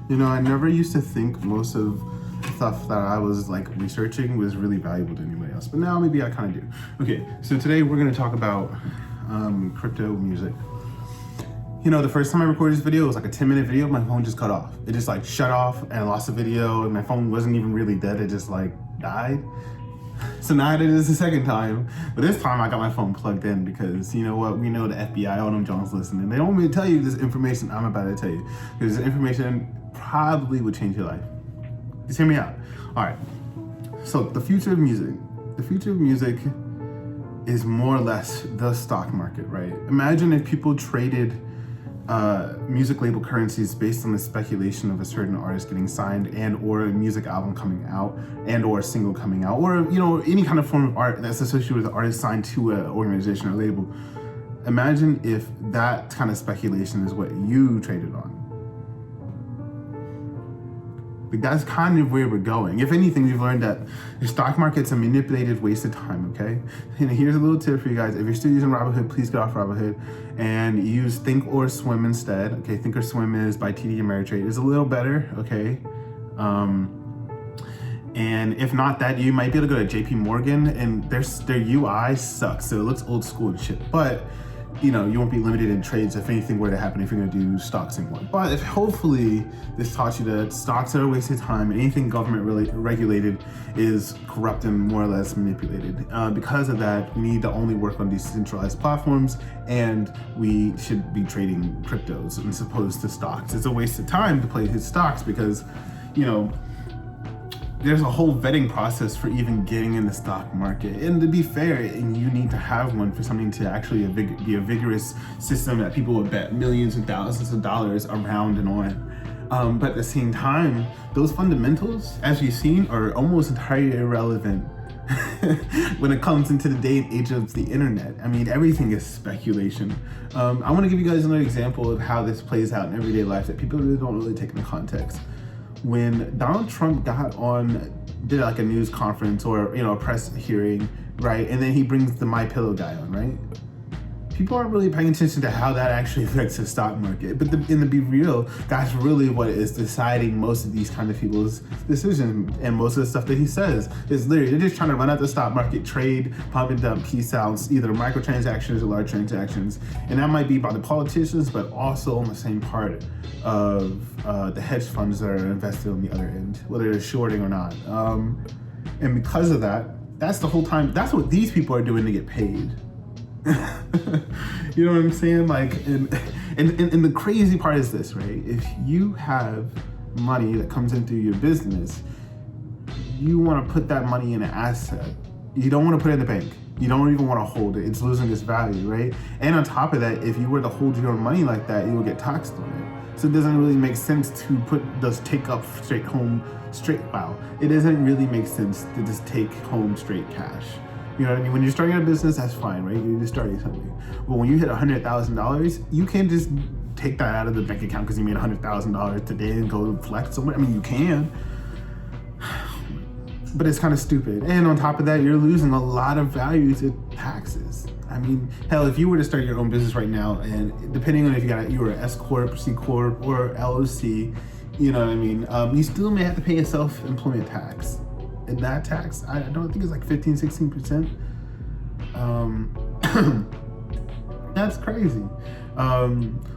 You know, I never used to think most of the stuff that I was like researching was really valuable to anybody else, but now maybe I kind of do. Okay, so today we're gonna talk about crypto music. You know, the first time I recorded this video, it was like a 10-minute video, my phone just cut off. It just like shut off and I lost the video, and my phone wasn't even really dead, it just like died. So now I did this the second time, but this time I got my phone plugged in because, you know what, we know the FBI, all them Jones listening. They don't want me to tell you this information I'm about to tell you, because this information probably would change your life. Just hear me out. All right, so the future of music. The future of music is more or less the stock market, right? Imagine if people traded music label currencies based on the speculation of a certain artist getting signed and or a music album coming out and or a single coming out, or, you know, any kind of form of art that's associated with the artist signed to an organization or label. Imagine if that kind of speculation is what you traded on. Like, that's kind of where we're going. If anything, we've learned that the stock market's a manipulated, wasted time, okay? And here's a little tip for you guys. If you're still using Robinhood, please get off Robinhood and use Think or Swim instead. Okay, Think or Swim is by TD Ameritrade. It's a little better, okay? And if not that, you might be able to go to JP Morgan, and their UI sucks, so it looks old school and shit. But, you know, you won't be limited in trades if anything were to happen if you're gonna do stocks anymore. But if hopefully this taught you that stocks are a waste of time, and anything government really regulated is corrupt and more or less manipulated. Because of that, we need to only work on decentralized platforms, and we should be trading cryptos as opposed to stocks. It's a waste of time to play his stocks because, you know, there's a whole vetting process for even getting in the stock market. And to be fair, you need to have one for something to actually be a vigorous system that people would bet millions and thousands of dollars around and on. But at the same time, those fundamentals, as you've seen, are almost entirely irrelevant when it comes into the day and age of the internet. I mean, everything is speculation. I want to give you guys another example of how this plays out in everyday life that people really don't really take into context. When Donald Trump did like a news conference or, you know, a press hearing, right? And then he brings the My Pillow guy on, right? People aren't really paying attention to how that actually affects the stock market. But to be real, that's really what is deciding most of these kind of people's decisions. And most of the stuff that he says is literally, they're just trying to run out the stock market, trade, pump and dump, peace out, either microtransactions or large transactions. And that might be by the politicians, but also on the same part of the hedge funds that are invested on the other end, whether they're shorting or not. And because of that, that's the whole time, that's what these people are doing to get paid. You know what I'm saying? Like, and the crazy part is this, right? If you have money that comes in through your business, you want to put that money in an asset. You don't want to put it in the bank. You don't even want to hold it. It's losing its value, right? And on top of that, if you were to hold your money like that, you will get taxed on it. So it doesn't really make sense to put those take up straight home straight wow. It doesn't really make sense to just take home straight cash. You know what I mean? When you're starting a business, that's fine, right? You're just starting something. But when you hit $100,000, you can't just take that out of the bank account because you made $100,000 today and go flex somewhere. I mean, you can, but it's kind of stupid. And on top of that, you're losing a lot of value to taxes. I mean, hell, if you were to start your own business right now, and depending on if you were an S Corp, C Corp, or LLC, you know what I mean? You still may have to pay a self-employment tax. And that tax, I don't think it's like 15-16%. That's crazy.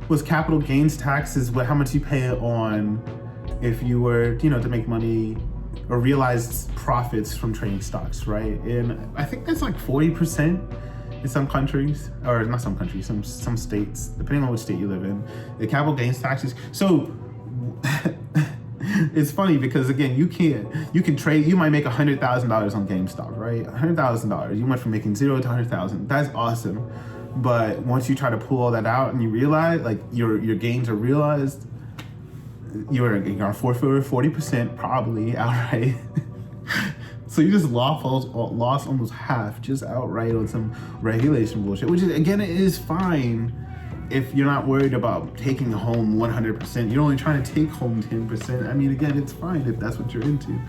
Was capital gains tax is how much you pay on if you were, you know, to make money or realize profits from trading stocks, right? And I think that's like 40% in some countries, or not some countries, some states, depending on which state you live in. The capital gains taxes. So it's funny because, again, you can trade, you might make $100,000 on GameStop, right? $100,000. You went from making 0 to 100,000. That's awesome. But once you try to pull all that out and you realize, like, your gains are realized, you're gonna forfeit 40% probably outright. So you just lost almost half just outright on some regulation bullshit, which is, again, it is fine if you're not worried about taking home 100%. You're only trying to take home 10%. I mean, again, it's fine if that's what you're into.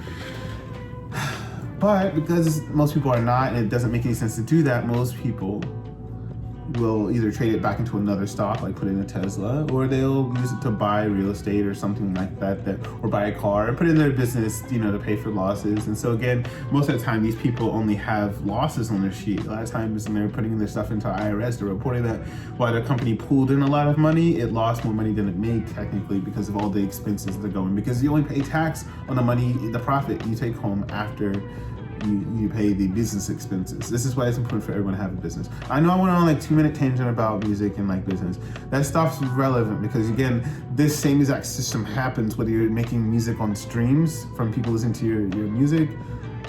But because most people are not, and it doesn't make any sense to do that, most people will either trade it back into another stock, like put it in a Tesla, or they'll use it to buy real estate or something like that, or buy a car and put it in their business, to pay for losses. And so again, most of the time, these people only have losses on their sheet. A lot of times when they're putting their stuff into IRS, they're reporting that while their company pulled in a lot of money, it lost more money than it made technically because of all the expenses that are going. Because you only pay tax on the money, the profit you take home after you pay the business expenses. This is why it's important for everyone to have a business. I know I went on like 2-minute tangent about music and like business. That stuff's relevant because again, this same exact system happens whether you're making music on streams from people listening to your music,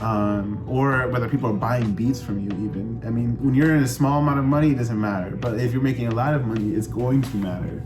or whether people are buying beats from you even. I mean, when you're in a small amount of money, it doesn't matter. But if you're making a lot of money, it's going to matter.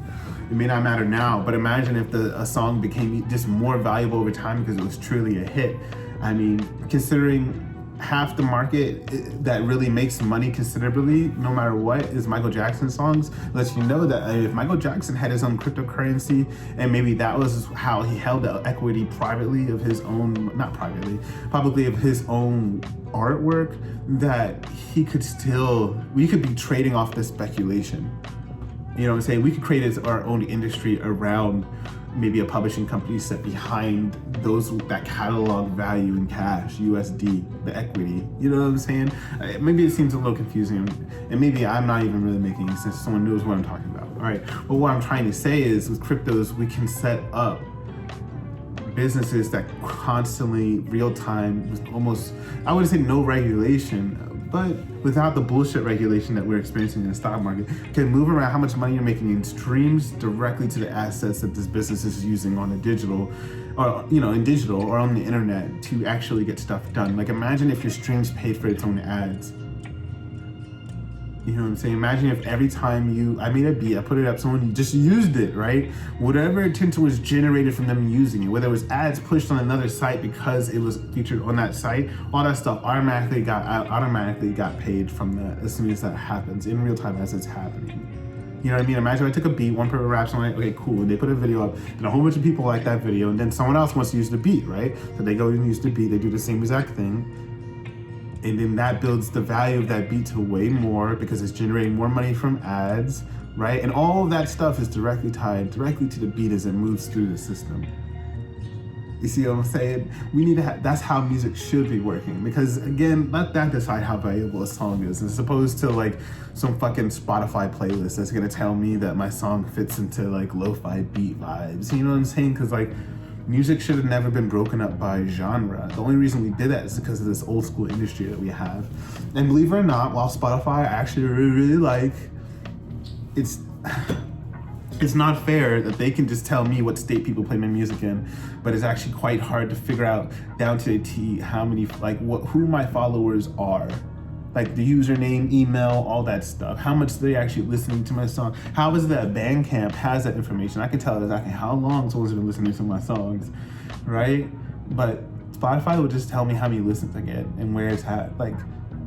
It may not matter now, but imagine if a song became just more valuable over time because it was truly a hit. I mean, considering half the market that really makes money considerably, no matter what, is Michael Jackson songs, lets you know that if Michael Jackson had his own cryptocurrency, and maybe that was how he held the equity privately of his own, not privately, publicly of his own artwork, that we could be trading off this speculation. You know what I'm saying? We could create our own industry around maybe a publishing company set behind that catalog value in cash, USD, the equity. You know what I'm saying? Maybe it seems a little confusing, and maybe I'm not even really making any sense. Someone knows what I'm talking about. All right. But what I'm trying to say is, with cryptos, we can set up businesses that constantly, real time, with almost, I wouldn't say no regulation, but without the bullshit regulation that we're experiencing in the stock market, can move around how much money you're making in streams directly to the assets that this business is using on the digital, or in digital or on the internet to actually get stuff done. Like imagine if your streams paid for its own ads. You know what I'm saying? Imagine if every time I made a beat, I put it up, someone just used it, right? Whatever attention was generated from them using it, whether it was ads pushed on another site because it was featured on that site, all that stuff automatically got paid from that as soon as that happens, in real time as it's happening. You know what I mean? Imagine I took a beat, one person raps on it, okay, cool, and they put a video up, and a whole bunch of people like that video, and then someone else wants to use the beat, right? So they go and use the beat, they do the same exact thing. And then that builds the value of that beat to way more because it's generating more money from ads, right? And all of that stuff is directly tied to the beat as it moves through the system. You see what I'm saying? We need to that's how music should be working, because again, let that decide how valuable a song is, as opposed to like some fucking Spotify playlist that's gonna tell me that my song fits into like lo-fi beat vibes. You know what I'm saying? Because like, music should have never been broken up by genre. The only reason we did that is because of this old school industry that we have. And believe it or not, while Spotify I actually really like, it's not fair that they can just tell me what state people play my music in, but it's actually quite hard to figure out down to the T how many, who my followers are. Like the username, email, all that stuff. How much they're actually listening to my song. How is that Bandcamp has that information? I can tell exactly how long someone's been listening to my songs, right? But Spotify will just tell me how many listens I get and where it's at. Like,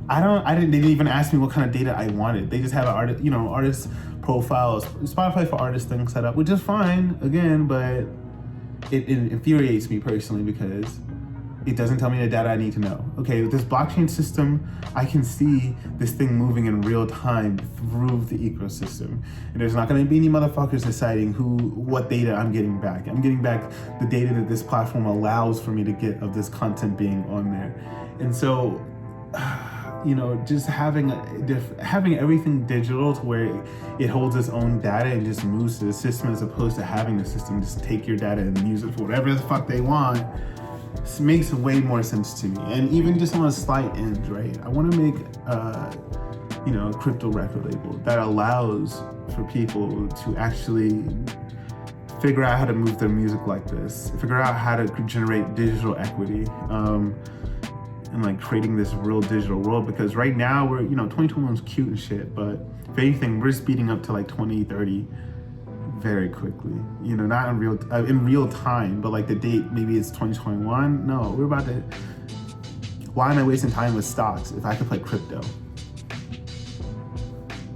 they didn't even ask me what kind of data I wanted. They just have an artist profiles, Spotify for artists thing set up, which is fine, again, but it infuriates me personally because it doesn't tell me the data I need to know. Okay, with this blockchain system, I can see this thing moving in real time through the ecosystem. And there's not gonna be any motherfuckers deciding what data I'm getting back. I'm getting back the data that this platform allows for me to get of this content being on there. And so, just having everything digital to where it holds its own data and just moves to the system, as opposed to having the system just take your data and use it for whatever the fuck they want, makes way more sense to me. And even just on a slight end, right? I want to make a crypto record label that allows for people to actually figure out how to move their music like this, figure out how to generate digital equity, and like creating this real digital world. Because right now we're 2021 is cute and shit, but if anything, we're speeding up to like 2030 very quickly. Not in real time, but like the date, maybe it's 2021. No, we're about to. Why am I wasting time with stocks if I could play crypto?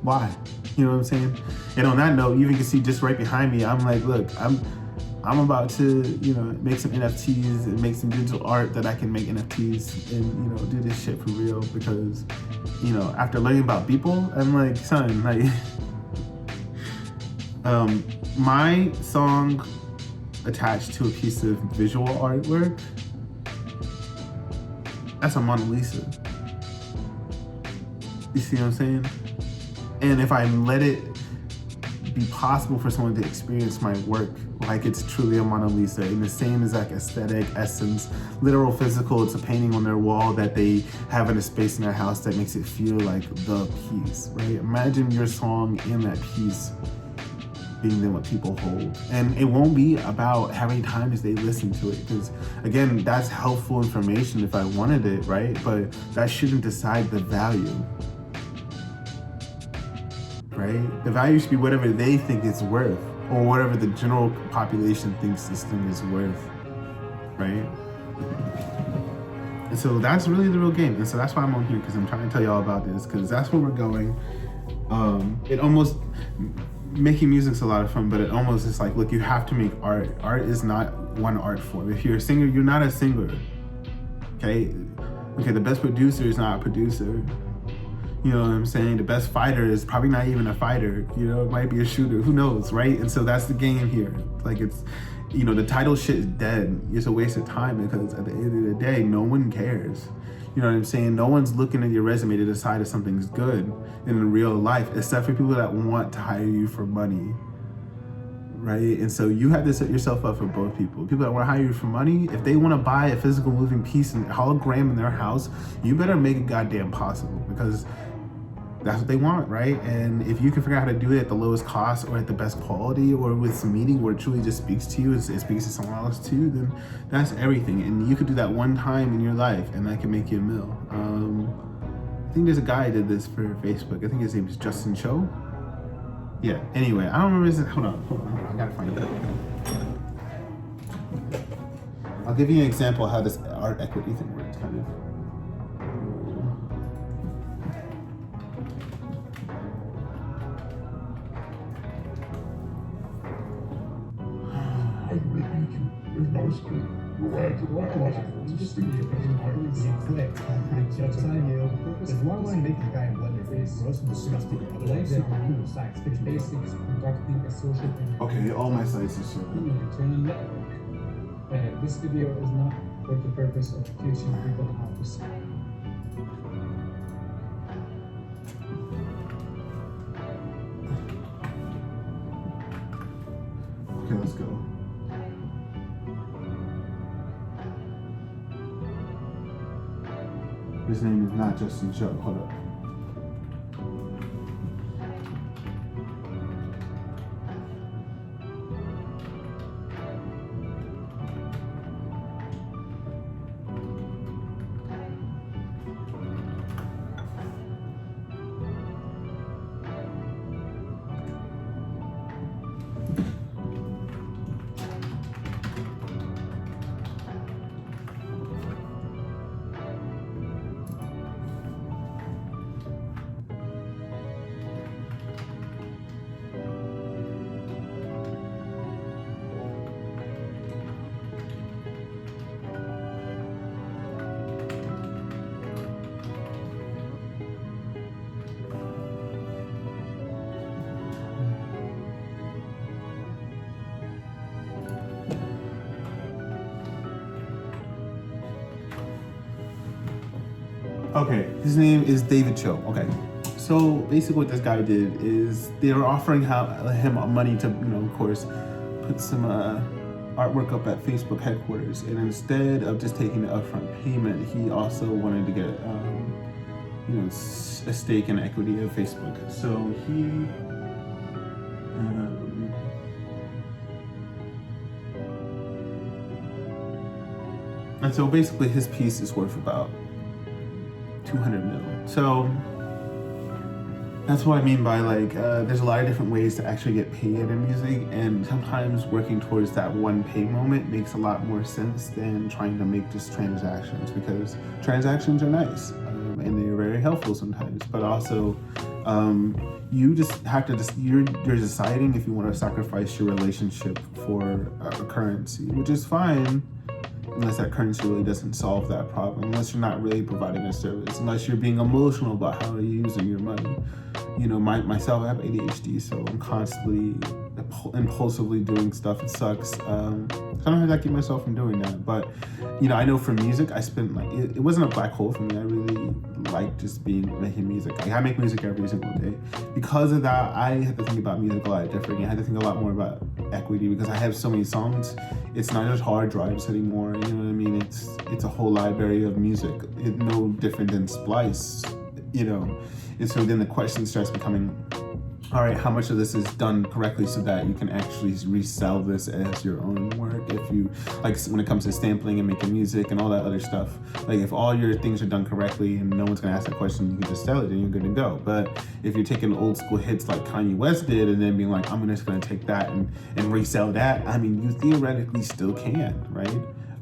Why? You know what I'm saying? And on that note, you even can see just right behind me, I'm like, look, I'm about to, make some NFTs and make some digital art that I can make NFTs and, do this shit for real, because after learning about people, I'm like, son, like, my song attached to a piece of visual artwork, that's a Mona Lisa. You see what I'm saying? And if I let it be possible for someone to experience my work like it's truly a Mona Lisa in the same exact aesthetic, essence, literal, physical, it's a painting on their wall that they have in a space in their house that makes it feel like the piece, right? Imagine your song in that piece being then what people hold. And it won't be about how many times they listen to it, because again, that's helpful information if I wanted it, right? But that shouldn't decide the value, right? The value should be whatever they think it's worth, or whatever the general population thinks this thing is worth, right? And so that's really the real game. And so that's why I'm on here, because I'm trying to tell y'all about this, because that's where we're going. It almost, making music's a lot of fun, but it almost is like, look, you have to make art. Art is not one art form. If you're a singer, you're not a singer, okay? Okay, the best producer is not a producer. You know what I'm saying? The best fighter is probably not even a fighter. You know, it might be a shooter. Who knows, right? And so that's the game here. Like, it's, the title shit is dead. It's a waste of time, because at the end of the day, no one cares. You know what I'm saying? No one's looking at your resume to decide if something's good in real life, except for people that want to hire you for money, right? And so you have to set yourself up for both people. People that want to hire you for money, if they want to buy a physical moving piece and hologram in their house, you better make it goddamn possible, because that's what they want, right? And if you can figure out how to do it at the lowest cost, or at the best quality, or with some meaning where it truly just speaks to you, it speaks to someone else too, then that's everything. And you could do that one time in your life, and that can make you a mill. I think there's a guy who did this for Facebook. I think his name is Justin Cho. Yeah, anyway, I don't remember his, hold on, I gotta find it. I'll give you an example of how this art equity thing works, kind of. Okay, all my sites are showing. This video is not for the purpose of teaching people how to sing. Okay, let's go. His name is not Justin Cho. Hold up. Okay, his name is David Cho. Okay, so basically what this guy did is they were offering him money to, of course, put some artwork up at Facebook headquarters. And instead of just taking the upfront payment, he also wanted to get, a stake in equity of Facebook. So he, and so basically his piece is worth about 200 mil. So that's what I mean by there's a lot of different ways to actually get paid in music, and sometimes working towards that one pay moment makes a lot more sense than trying to make just transactions, because transactions are nice and they're very helpful sometimes, but also you just have to you're deciding if you want to sacrifice your relationship for a currency, which is fine. unless that currency really doesn't solve that problem, unless you're not really providing a service, unless you're being emotional about how you're using your money. You know, myself, I have ADHD, so I'm constantly impulsively doing stuff. It sucks. I don't know how to keep myself from doing that, but you know, I know for music, I spent like it wasn't a black hole for me. I really like just making music. Like, I make music every single day. Because of that, I had to think about music a lot differently. I had to think a lot more about equity because I have so many songs. It's not just hard drives anymore. You know what I mean? It's a whole library of music. It's no different than Splice, you know. And so then the question starts becoming, all right, how much of this is done correctly so that you can actually resell this as your own work? If you, like when it comes to sampling and making music and all that other stuff, like if all your things are done correctly and no one's gonna ask that question, you can just sell it and you're good to go. But if you're taking old school hits like Kanye West did and then being like, I'm just gonna take that and resell that, I mean, you theoretically still can, right?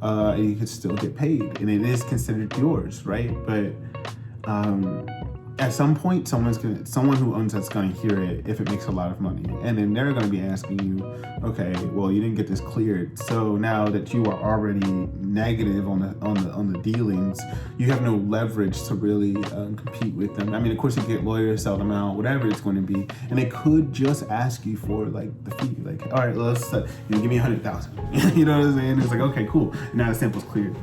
And you can still get paid and it is considered yours, right? But at some point, someone who owns that's gonna hear it if it makes a lot of money, and then they're gonna be asking you, okay, well, you didn't get this cleared, so now that you are already negative on the dealings, you have no leverage to really compete with them. I mean, of course, you get lawyers, sell them out, whatever it's going to be, and they could just ask you for like the fee, like, all right, let's give me 100,000. You know what I'm saying? It's like, okay, cool. Now the sample's cleared.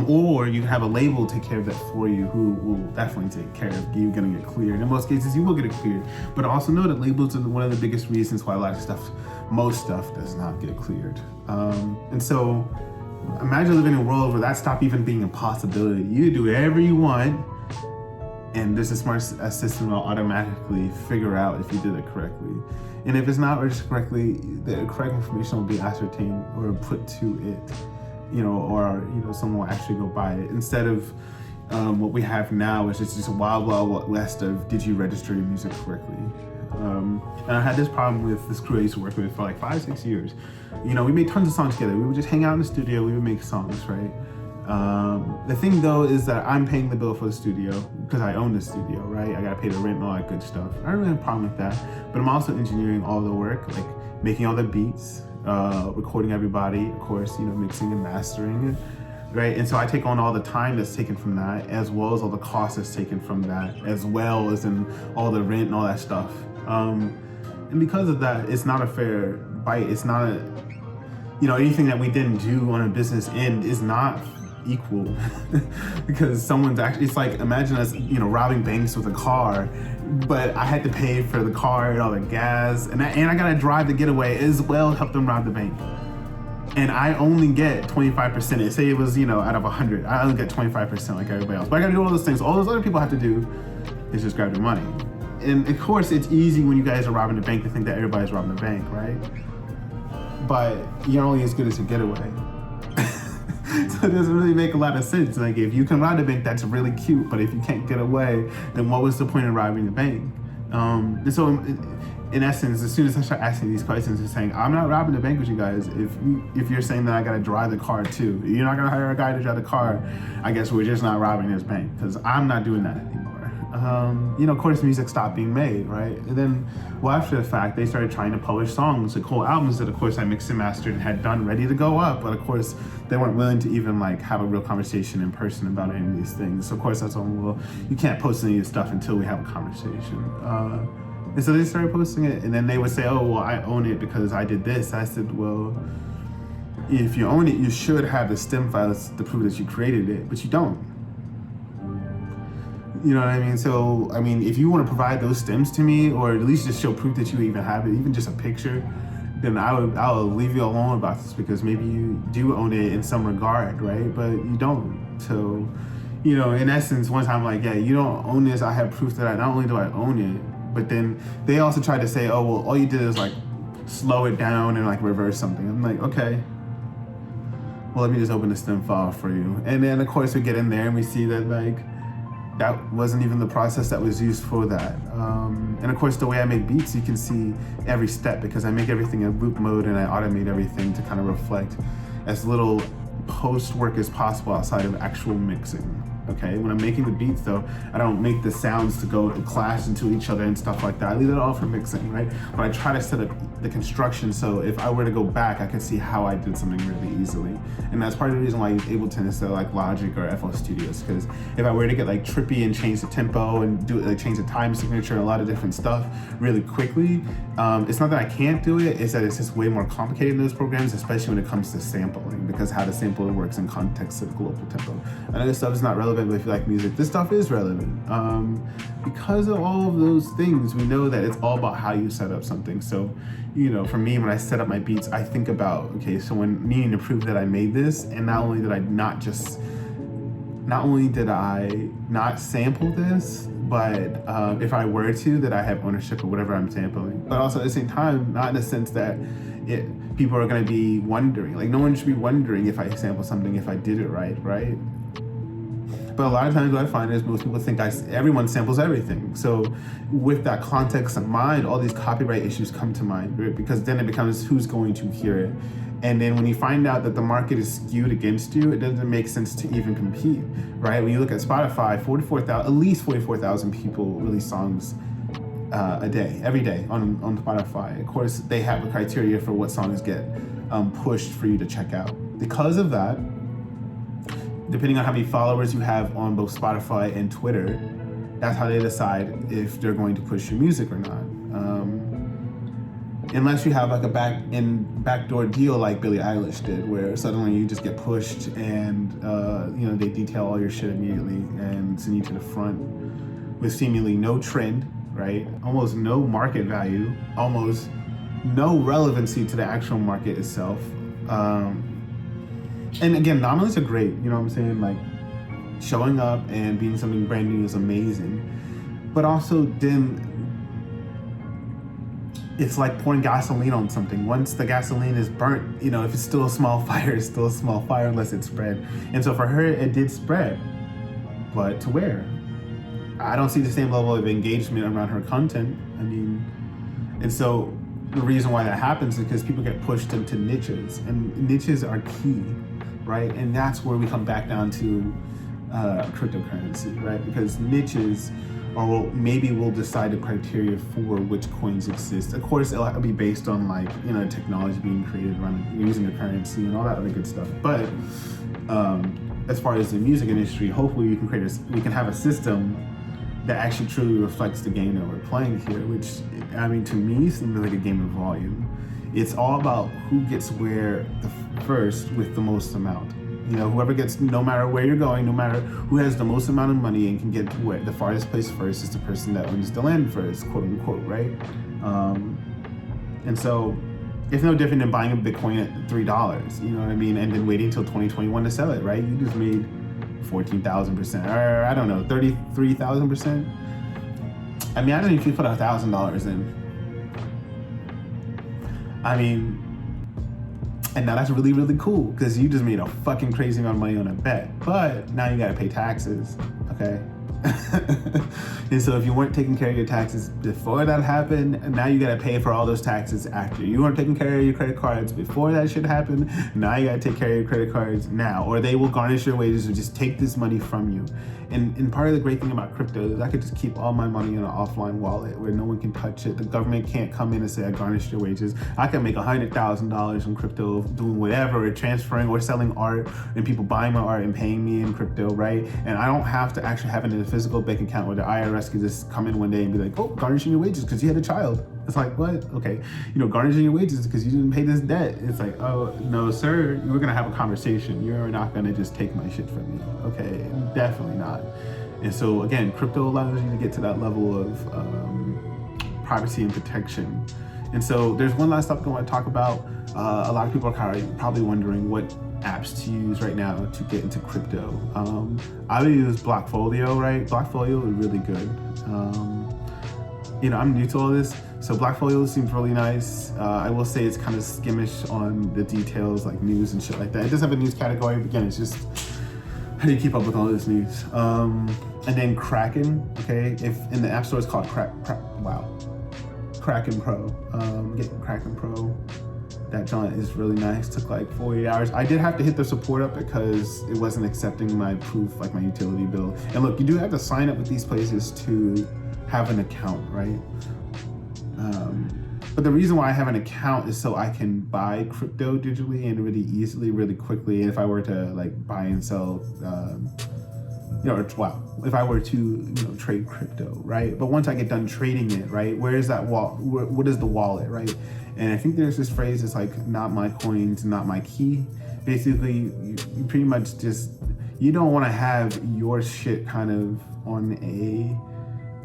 Or you have a label take care of that for you, who will definitely take care of you getting it cleared. In most cases, you will get it cleared. But also know that labels are one of the biggest reasons why a lot of stuff, most stuff, does not get cleared. And so imagine living in a world where that stopped even being a possibility. You do whatever you want, and there's a smart system will automatically figure out if you did it correctly. And if it's not registered correctly, the correct information will be ascertained or put to it. You know, or someone will actually go buy it instead of what we have now, which is just a wild west of did you register your music correctly? And I had this problem with this crew I used to work with for like 5-6 years. You know, we made tons of songs together. We would just hang out in the studio. We would make songs, right? The thing though is that I'm paying the bill for the studio because I own the studio, right? I gotta pay the rent and all that good stuff. I don't really have a problem with that, but I'm also engineering all the work, like making all the beats, recording everybody, of course, mixing and mastering, right? And so I take on all the time that's taken from that, as well as all the cost that's taken from that, as well as in all the rent and all that stuff. And because of that, it's not a fair bite. It's not anything that we didn't do on a business end is not equal because someone's actually, it's like, imagine us, robbing banks with a car, but I had to pay for the car and all the gas, and I gotta drive the getaway as well, help them rob the bank. And I only get 25%. Say it was, out of 100, I only get 25% like everybody else. But I gotta do all those things. All those other people have to do is just grab the money. And of course, it's easy when you guys are robbing the bank to think that everybody's robbing the bank, right? But you're only as good as your getaway. So it doesn't really make a lot of sense. Like, if you can rob the bank, that's really cute. But if you can't get away, then what was the point of robbing the bank? And so, in essence, as soon as I start asking these questions and saying, I'm not robbing the bank with you guys. If you're saying that I gotta drive the car too, you're not gonna hire a guy to drive the car, I guess we're just not robbing this bank, because I'm not doing that anymore. Of course, music stopped being made, right? And then, well, after the fact, they started trying to publish songs, like whole albums that, of course, I mixed and mastered and had done ready to go up. But of course, they weren't willing to even have a real conversation in person about any of these things. So of course, that's when, well, you can't post any of this stuff until we have a conversation. And so they started posting it, and then they would say, oh, well, I own it because I did this. I said, well, if you own it, you should have the stem files to prove that you created it, but you don't. You know what I mean? So, I mean, if you want to provide those stems to me, or at least just show proof that you even have it, even just a picture, then I'll leave you alone about this, because maybe you do own it in some regard, right? But you don't. So, in essence, one time, like, yeah, you don't own this. I have proof that not only do I own it, but then they also tried to say, oh, well, all you did is slow it down and reverse something. I'm like, okay, well, let me just open the stem file for you. And then of course we get in there and we see that that wasn't even the process that was used for that. And of course, the way I make beats, you can see every step, because I make everything in loop mode and I automate everything to kind of reflect as little post work as possible outside of actual mixing. okay? When I'm making the beats though, I don't make the sounds to go and clash into each other and stuff like that. I leave it all for mixing, right? But I try to set up the construction so if I were to go back, I can see how I did something really easily. And that's part of the reason why you're able to instead like Logic or FL Studios, because if I were to get like trippy and change the tempo and do like change the time signature and a lot of different stuff really quickly, it's not that I can't do it, it's that it's just way more complicated in those programs, especially when it comes to sampling, because how the sampler works in context of global tempo. I know this stuff is not relevant, but if you like music, this stuff is relevant. Because of all of those things, we know that it's all about how you set up something. So, you know, for me, when I set up my beats, I think about, okay, so when needing to prove that I made this, and not only did I not sample this, but if I were to, that I have ownership of whatever I'm sampling. But also at the same time, not in the sense that people are gonna be wondering, like no one should be wondering if I sample something, if I did it right? But a lot of times what I find is most people think everyone samples everything. So with that context in mind, all these copyright issues come to mind, right? Because then it becomes who's going to hear it. And then when you find out that the market is skewed against you, it doesn't make sense to even compete, right? When you look at Spotify, at least 44,000 people release songs a day, every day on Spotify. Of course, they have a criteria for what songs get pushed for you to check out. Because of that, depending on how many followers you have on both Spotify and Twitter, that's how they decide if they're going to push your music or not. Unless you have like a backdoor deal like Billie Eilish did, where suddenly you just get pushed and you know, they detail all your shit immediately and send you to the front with seemingly no trend, right? Almost no market value, almost no relevancy to the actual market itself. And again, anomalies are great, you know what I'm saying? Like showing up and being something brand new is amazing. But also then it's like pouring gasoline on something. Once the gasoline is burnt, you know, if it's still a small fire, it's still a small fire unless it spread. And so for her, it did spread, but to where? I don't see the same level of engagement around her content. I mean, and so the reason why that happens is because people get pushed into niches, and niches are key, right? And that's where we come back down to cryptocurrency, right? Because niches maybe we'll decide the criteria for which coins exist. Of course, it'll be based on like, you know, technology being created around using the currency and all that other good stuff. But as far as the music industry, hopefully we can have a system that actually truly reflects the game that we're playing here, which, I mean, to me seems like a game of volume. It's all about who gets where first with the most amount. You know, whoever gets, no matter where you're going, no matter who has the most amount of money and can get to where the farthest place first is the person that owns the land first, quote unquote, right? And so it's no different than buying a Bitcoin at $3, you know what I mean? And then waiting until 2021 to sell it, right? You just made 14,000%, or I don't know, 33,000%. I mean, I don't even if you put $1,000 in. I mean, and now that's really, really cool because you just made a fucking crazy amount of money on a bet. But now you gotta pay taxes, okay? And so if you weren't taking care of your taxes before that happened, now you gotta pay for all those taxes after. You weren't taking care of your credit cards before that shit happened, now you gotta take care of your credit cards now, or they will garnish your wages or just take this money from you. And part of the great thing about crypto is I could just keep all my money in an offline wallet where no one can touch it. The government can't come in and say I garnished your wages. I can make $100,000 in crypto doing whatever, or transferring or selling art, and people buying my art and paying me in crypto, right? And I don't have to actually have it in a physical bank account where the IRS can just come in one day and be like, oh, garnishing your wages because you had a child. It's like, what? Okay, you know, garnishing your wages because you didn't pay this debt. It's like, oh, no, sir, we're gonna have a conversation. You're not gonna just take my shit from me. Okay, definitely not. And so again, crypto allows you to get to that level of privacy and protection. And so there's one last topic I want to talk about. A lot of people are probably wondering what apps to use right now to get into crypto. I would use Blockfolio, right? Blockfolio is really good. You know, I'm new to all this, so Blockfolio seems really nice. I will say it's kind of skimmish on the details, like news and shit like that. It does have a news category, but again, it's just, how do you keep up with all this news? And then KRAKEN, okay? If in the App Store, it's called KRAKEN Pro. Get KRAKEN Pro. That joint is really nice. Took like 48 hours. I did have to hit the support up because it wasn't accepting my proof, like my utility bill. And look, you do have to sign up with these places to have an account, right? But the reason why I have an account is so I can buy crypto digitally and really easily, really quickly. And if I were to like buy and sell, if I were to, trade crypto, right? But once I get done trading it, right, where is that what is the wallet, right? And I think there's this phrase, it's like, not my coins, not my key. Basically, you pretty much you don't want to have your shit kind of on a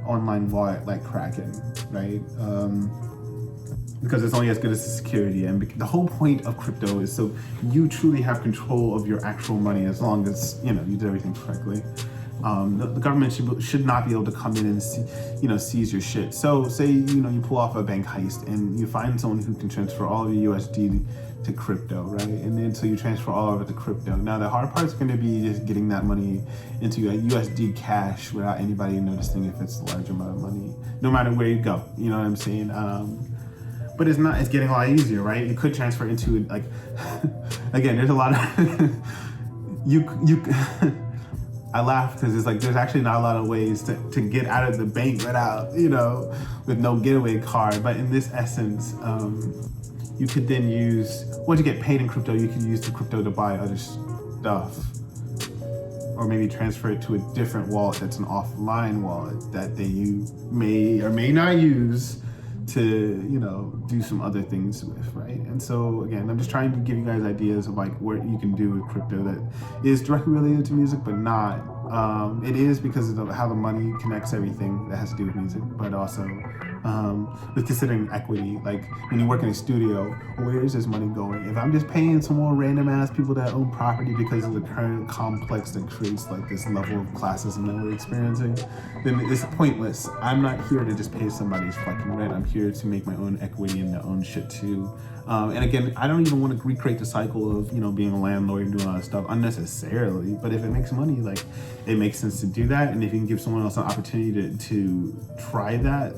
online wallet like Kraken, right? Because it's only as good as the security. And the whole point of crypto is so you truly have control of your actual money as long as, you do everything correctly. The government should not be able to come in and seize your shit. So say, you pull off a bank heist and you find someone who can transfer all of your USD to crypto, right? And then so you transfer all of it to crypto. Now the hard part is going to be just getting that money into a USD cash without anybody noticing if it's a large amount of money, no matter where you go. You know what I'm saying? But it's getting a lot easier, right? You could transfer into like, again, there's a lot of, I laugh because it's like, there's actually not a lot of ways to get out of the bank without, with no getaway card. But in this essence, you could then once you get paid in crypto, you can use the crypto to buy other stuff. Or maybe transfer it to a different wallet that's an offline wallet that you may or may not use to, do some other things with, right? And so again, I'm just trying to give you guys ideas of like what you can do with crypto that is directly related to music, but not. It is because of how the money connects everything that has to do with music, but also with considering equity. Like when you work in a studio, where is this money going? If I'm just paying some more random ass people that own property because of the current complex that creates like this level of classism that we're experiencing, then it's pointless. I'm not here to just pay somebody's fucking rent. I'm here to make my own equity and my own shit too. And again, I don't even want to recreate the cycle of, being a landlord and doing all that stuff unnecessarily. But if it makes money, like it makes sense to do that. And if you can give someone else an opportunity to try that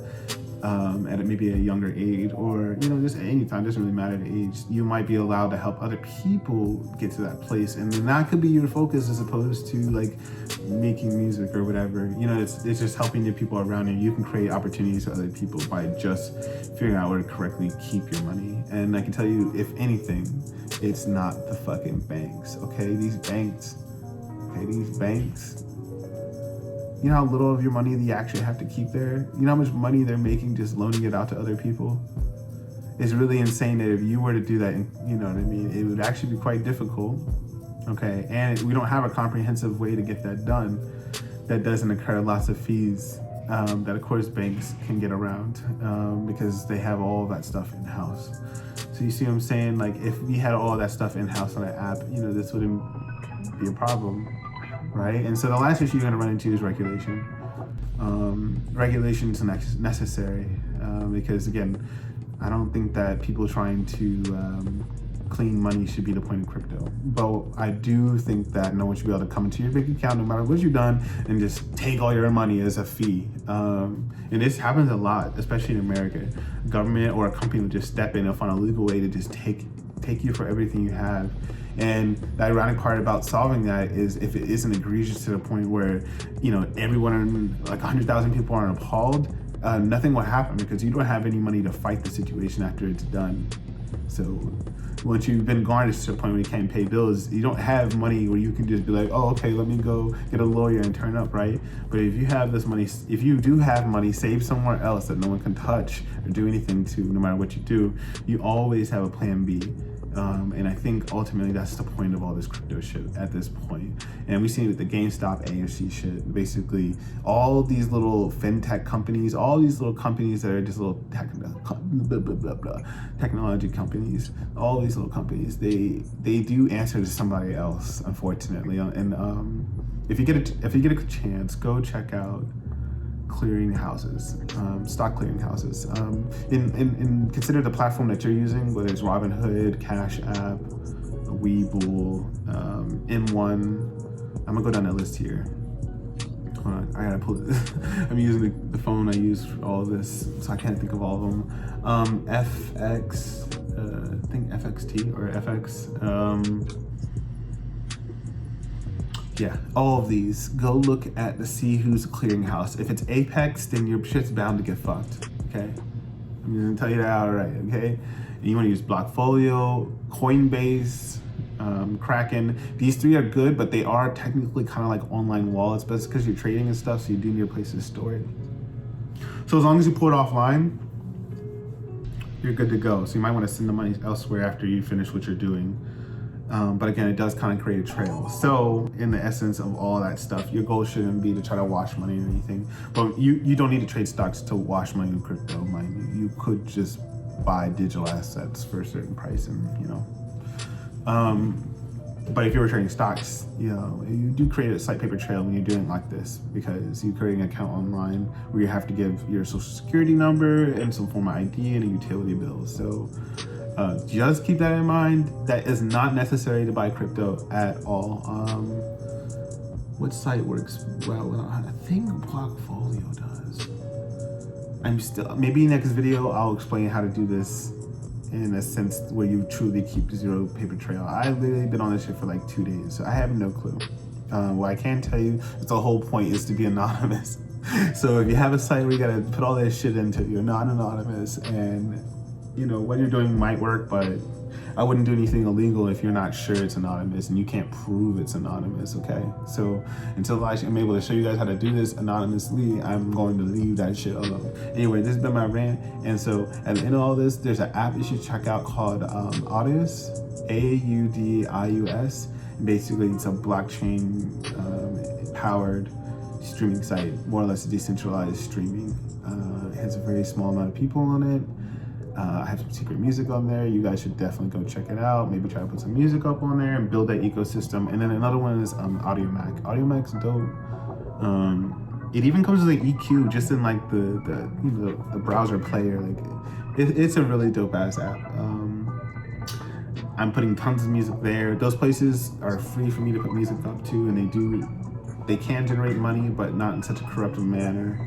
at maybe a younger age, or, just at any time, doesn't really matter the age, you might be allowed to help other people get to that place. And then that could be your focus as opposed to like making music or whatever. It's just helping the people around you. You can create opportunities for other people by just figuring out where to correctly keep your money. And I can tell you, if anything, it's not the fucking banks, okay? These banks, you know how little of your money you actually have to keep there? You know how much money they're making just loaning it out to other people? It's really insane that if you were to do that, you know what I mean, it would actually be quite difficult, okay? And we don't have a comprehensive way to get that done that doesn't incur lots of fees that of course banks can get around because they have all of that stuff in-house. So you see what I'm saying? Like if we had all that stuff in-house on an app, this wouldn't be a problem. Right? And so the last issue you're going to run into is regulation. Regulation is necessary because, again, I don't think that people trying to clean money should be the point of crypto. But I do think that no one should be able to come into your bank account, no matter what you've done, and just take all your money as a fee. And this happens a lot, especially in America. A government or a company will just step in and find a legal way to just take you for everything you have. And the ironic part about solving that is if it isn't egregious to the point where, everyone, like 100,000 people are appalled, nothing will happen because you don't have any money to fight the situation after it's done. So once you've been garnished to the point where you can't pay bills, you don't have money where you can just be like, oh, okay, let me go get a lawyer and turn up, right? But if you have this money, if you do have money saved somewhere else that no one can touch or do anything to, no matter what you do, you always have a plan B. And I think ultimately that's the point of all this crypto shit at this point. And we see it with the GameStop, AMC shit. Basically, all these little fintech companies, all these little companies that are just little technology companies, all these little companies, they do answer to somebody else, unfortunately. And if you get a chance, go check out clearing houses, stock clearing houses. And consider the platform that you're using, whether it's Robinhood, Cash App, Webull, M1. I'm gonna go down that list here. Hold on, I gotta pull it. I'm using the phone I use for all of this, so I can't think of all of them. FX, I think FXT or FX. Yeah, all of these. Go look at to see who's clearinghouse. If it's Apex, then your shit's bound to get fucked. Okay, I'm gonna tell you that outright. Okay, and you want to use Blockfolio, Coinbase, KRAKEN. These three are good, but they are technically kind of like online wallets, but it's because you're trading and stuff, so you do need a place to store it. So as long as you pull it offline, you're good to go. So you might want to send the money elsewhere after you finish what you're doing. But again, it does kind of create a trail. So in the essence of all that stuff, your goal shouldn't be to try to wash money or anything. But you don't need to trade stocks to wash money in crypto, mind you. You could just buy digital assets for a certain price and, you know. But if you were trading stocks, you know, you do create a slight paper trail when you're doing it like this, because you're creating an account online where you have to give your social security number and some form of ID and a utility bill. So just keep that in mind. That is not necessary to buy crypto at all. What site works well? I think Blockfolio does. Maybe next video I'll explain how to do this in a sense where you truly keep zero paper trail. I've literally been on this shit for like 2 days, so I have no clue. What I can tell you is the whole point is to be anonymous. So if you have a site where you gotta put all this shit into, you're not anonymous, and you know what you're doing might work, but I wouldn't do anything illegal if you're not sure it's anonymous and you can't prove it's anonymous, okay? So until I'm able to show you guys how to do this anonymously, I'm going to leave that shit alone. Anyway, this has been my rant. And so at the end of all this, there's an app you should check out called Audius, Audius. Basically, it's a blockchain powered streaming site, more or less decentralized streaming. It has a very small amount of people on it. I have some secret music on there. You guys should definitely go check it out. Maybe try to put some music up on there and build that ecosystem. And then another one is AudioMac. AudioMac's dope. It even comes with an EQ just in like the browser player. Like it's a really dope ass app. I'm putting tons of music there. Those places are free for me to put music up to, and they can generate money, but not in such a corruptive manner.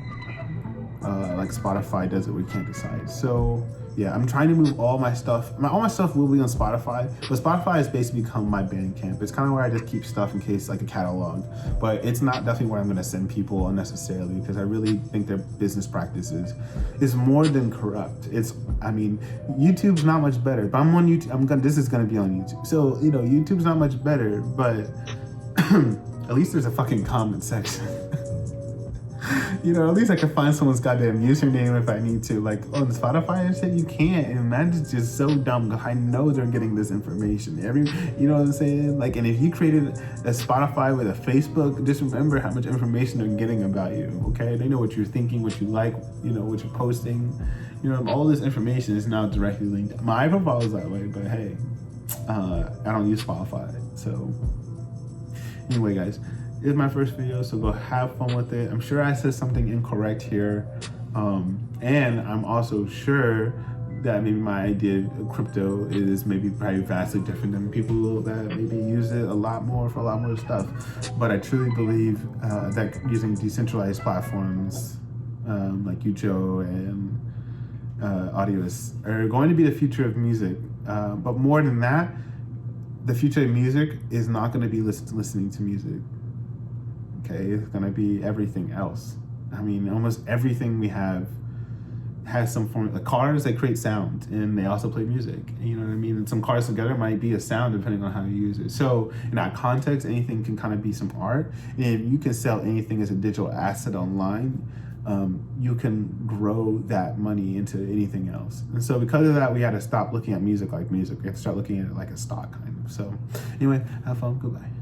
Like Spotify does it, we can't decide. So yeah, I'm trying to move all my stuff. All my stuff will be on Spotify, but Spotify has basically become my Bandcamp. It's kind of where I just keep stuff in case, like a catalog, but it's not definitely where I'm going to send people unnecessarily, because I really think their business practices is more than corrupt. YouTube's not much better, but I'm on YouTube. This is going to be on YouTube. So, you know, YouTube's not much better, but at least there's a fucking comment section. You know, at least I can find someone's goddamn username if I need to. Like on Spotify and shit, you can't. And that's just so dumb, because I know they're getting this information. You know what I'm saying? Like, and if you created a Spotify with a Facebook, just remember how much information they're getting about you, okay? They know what you're thinking, what you like, you know, what you're posting. You know, all this information is now directly linked. My profile is that way, but hey, I don't use Spotify. So anyway, guys. This is my first video, so go have fun with it. I'm sure I said something incorrect here. And I'm also sure that maybe my idea of crypto is probably vastly different than people that maybe use it a lot more for a lot more stuff. But I truly believe that using decentralized platforms like Ujo and Audius are going to be the future of music. But more than that, the future of music is not going to be listening to music. Okay, it's gonna be everything else. I mean, almost everything we have has some form. The cars, they create sound, and they also play music. You know what I mean? And some cars together might be a sound depending on how you use it. So in that context, anything can kind of be some art. And if you can sell anything as a digital asset online, you can grow that money into anything else. And so because of that, we had to stop looking at music like music. We have to start looking at it like a stock kind of. So anyway, have fun. Goodbye.